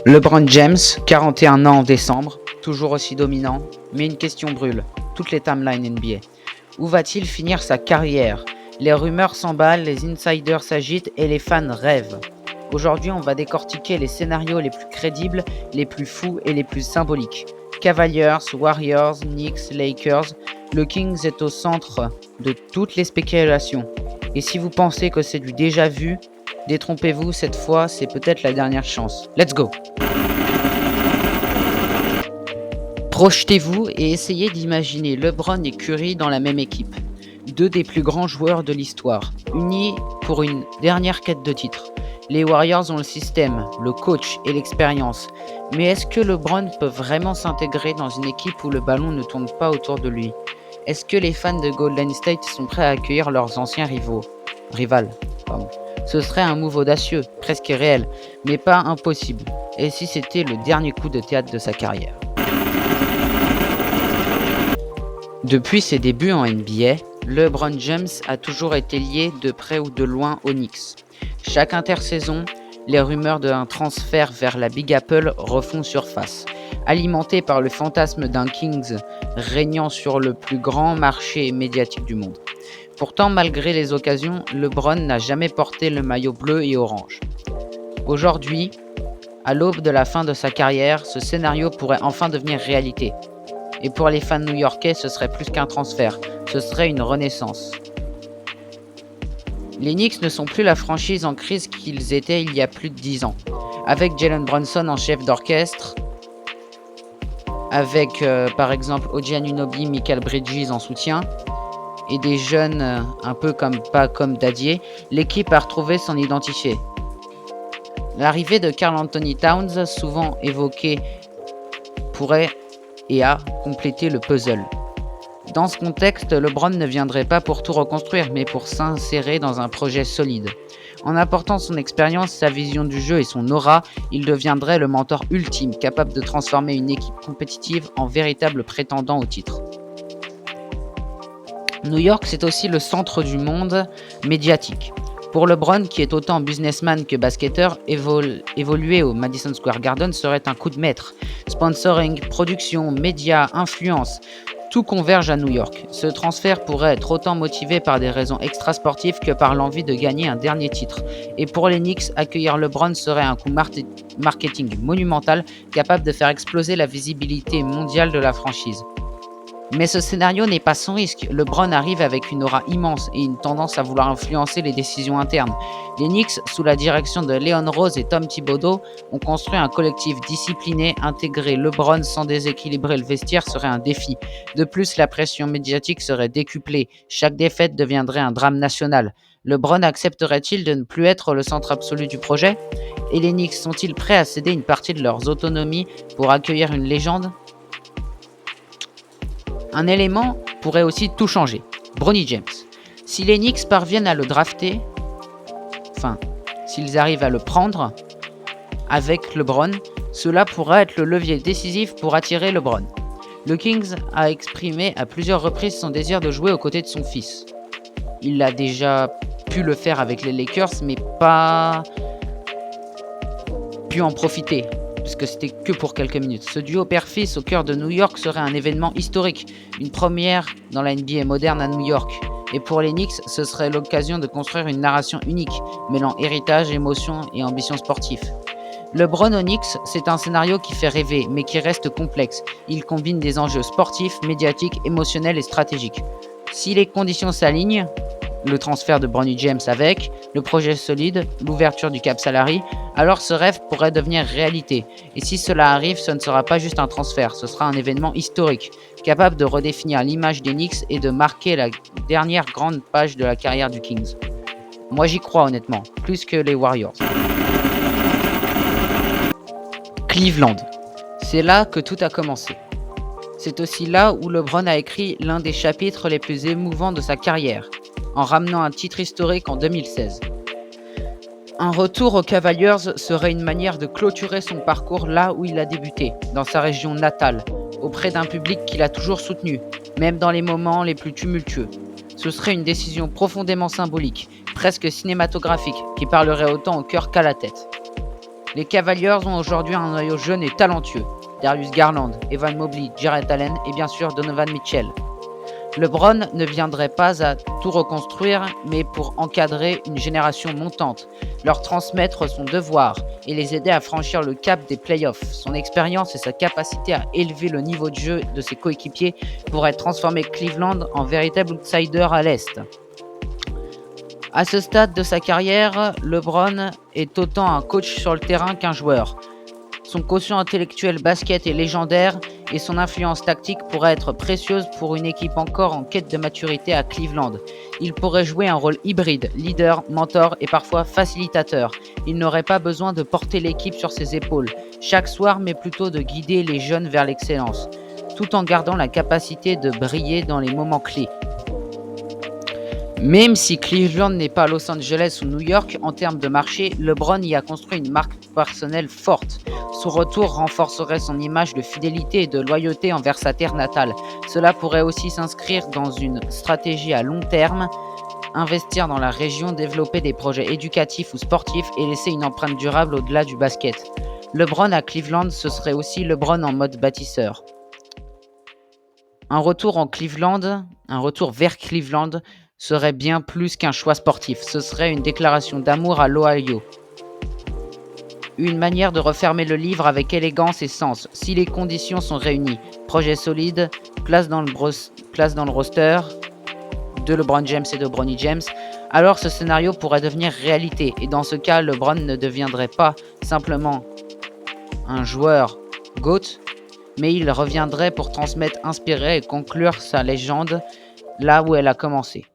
LeBron James, 41 ans en décembre, toujours aussi dominant, mais une question brûle, toutes les timelines NBA. Où va-t-il finir sa carrière? Les rumeurs s'emballent, les insiders s'agitent et les fans rêvent. Aujourd'hui, on va décortiquer les scénarios les plus crédibles, les plus fous et les plus symboliques. Cavaliers, Warriors, Knicks, Lakers, le Kings est au centre de toutes les spéculations. Et si vous pensez que c'est du déjà vu, détrompez-vous, cette fois, c'est peut-être la dernière chance. Let's go! Projetez-vous et essayez d'imaginer LeBron et Curry dans la même équipe. Deux des plus grands joueurs de l'histoire, unis pour une dernière quête de titre. Les Warriors ont le système, le coach et l'expérience. Mais est-ce que LeBron peut vraiment s'intégrer dans une équipe où le ballon ne tourne pas autour de lui? Est-ce que les fans de Golden State sont prêts à accueillir leurs anciens rivales? Ce serait un move audacieux, presque réel, mais pas impossible. Et si c'était le dernier coup de théâtre de sa carrière? Depuis ses débuts en NBA, LeBron James a toujours été lié de près ou de loin aux Knicks. Chaque intersaison, les rumeurs d'un transfert vers la Big Apple refont surface, alimentées par le fantasme d'un Kings régnant sur le plus grand marché médiatique du monde. Pourtant, malgré les occasions, LeBron n'a jamais porté le maillot bleu et orange. Aujourd'hui, à l'aube de la fin de sa carrière, ce scénario pourrait enfin devenir réalité. Et pour les fans new-yorkais, ce serait plus qu'un transfert, ce serait une renaissance. Les Knicks ne sont plus la franchise en crise qu'ils étaient il y a plus de 10 ans. Avec Jalen Brunson en chef d'orchestre, avec par exemple OG Anunoby, Mikal Bridges en soutien, et des jeunes un peu pas comme Dadier, l'équipe a retrouvé son identité. L'arrivée de Karl Anthony Towns, souvent évoqué, pourrait et a complété le puzzle. Dans ce contexte, LeBron ne viendrait pas pour tout reconstruire, mais pour s'insérer dans un projet solide. En apportant son expérience, sa vision du jeu et son aura, il deviendrait le mentor ultime, capable de transformer une équipe compétitive en véritable prétendant au titre. New York, c'est aussi le centre du monde médiatique. Pour LeBron, qui est autant businessman que basketteur, évoluer au Madison Square Garden serait un coup de maître. Sponsoring, production, médias, influence, tout converge à New York. Ce transfert pourrait être autant motivé par des raisons extrasportives que par l'envie de gagner un dernier titre. Et pour les Knicks, accueillir LeBron serait un coup marketing monumental, capable de faire exploser la visibilité mondiale de la franchise. Mais ce scénario n'est pas sans risque. LeBron arrive avec une aura immense et une tendance à vouloir influencer les décisions internes. Les Knicks, sous la direction de Leon Rose et Tom Thibodeau, ont construit un collectif discipliné. Intégrer LeBron sans déséquilibrer le vestiaire serait un défi. De plus, la pression médiatique serait décuplée. Chaque défaite deviendrait un drame national. LeBron accepterait-il de ne plus être le centre absolu du projet? Et les Knicks sont-ils prêts à céder une partie de leurs autonomies pour accueillir une légende? Un élément pourrait aussi tout changer. Bronny James. Si les Knicks parviennent à le drafter, s'ils arrivent à le prendre avec LeBron, cela pourrait être le levier décisif pour attirer LeBron. Le Kings a exprimé à plusieurs reprises son désir de jouer aux côtés de son fils. Il a déjà pu le faire avec les Lakers, mais pas pu en profiter, puisque c'était que pour quelques minutes. Ce duo père-fils au cœur de New York serait un événement historique, une première dans la NBA moderne à New York. Et pour les Knicks, ce serait l'occasion de construire une narration unique, mêlant héritage, émotion et ambition sportive. LeBron aux Knicks, c'est un scénario qui fait rêver, mais qui reste complexe. Il combine des enjeux sportifs, médiatiques, émotionnels et stratégiques. Si les conditions s'alignent, le transfert de Bronny James avec, le projet solide, l'ouverture du cap salary, alors ce rêve pourrait devenir réalité. Et si cela arrive, ce ne sera pas juste un transfert, ce sera un événement historique, capable de redéfinir l'image des Knicks et de marquer la dernière grande page de la carrière du Kings. Moi j'y crois honnêtement, plus que les Warriors. Cleveland. C'est là que tout a commencé. C'est aussi là où LeBron a écrit l'un des chapitres les plus émouvants de sa carrière, en ramenant un titre historique en 2016. Un retour aux Cavaliers serait une manière de clôturer son parcours là où il a débuté, dans sa région natale, auprès d'un public qu'il a toujours soutenu, même dans les moments les plus tumultueux. Ce serait une décision profondément symbolique, presque cinématographique, qui parlerait autant au cœur qu'à la tête. Les Cavaliers ont aujourd'hui un noyau jeune et talentueux. Darius Garland, Evan Mobley, Jarrett Allen et bien sûr Donovan Mitchell. LeBron ne viendrait pas à tout reconstruire, mais pour encadrer une génération montante, leur transmettre son devoir et les aider à franchir le cap des playoffs. Son expérience et sa capacité à élever le niveau de jeu de ses coéquipiers pourraient transformer Cleveland en véritable outsider à l'Est. À ce stade de sa carrière, LeBron est autant un coach sur le terrain qu'un joueur. Son quotient intellectuel basket est légendaire et son influence tactique pourrait être précieuse pour une équipe encore en quête de maturité à Cleveland. Il pourrait jouer un rôle hybride, leader, mentor et parfois facilitateur. Il n'aurait pas besoin de porter l'équipe sur ses épaules chaque soir, mais plutôt de guider les jeunes vers l'excellence, tout en gardant la capacité de briller dans les moments clés. Même si Cleveland n'est pas Los Angeles ou New York en termes de marché, LeBron y a construit une marque personnelle forte. Son retour renforcerait son image de fidélité et de loyauté envers sa terre natale. Cela pourrait aussi s'inscrire dans une stratégie à long terme, investir dans la région, développer des projets éducatifs ou sportifs et laisser une empreinte durable au-delà du basket. LeBron à Cleveland, ce serait aussi LeBron en mode bâtisseur. Un retour vers Cleveland serait bien plus qu'un choix sportif. Ce serait une déclaration d'amour à l'Ohio. Une manière de refermer le livre avec élégance et sens. Si les conditions sont réunies, projet solide, place dans le roster de LeBron James et de Bronny James, alors ce scénario pourrait devenir réalité. Et dans ce cas, LeBron ne deviendrait pas simplement un joueur GOAT, mais il reviendrait pour transmettre, inspirer et conclure sa légende là où elle a commencé.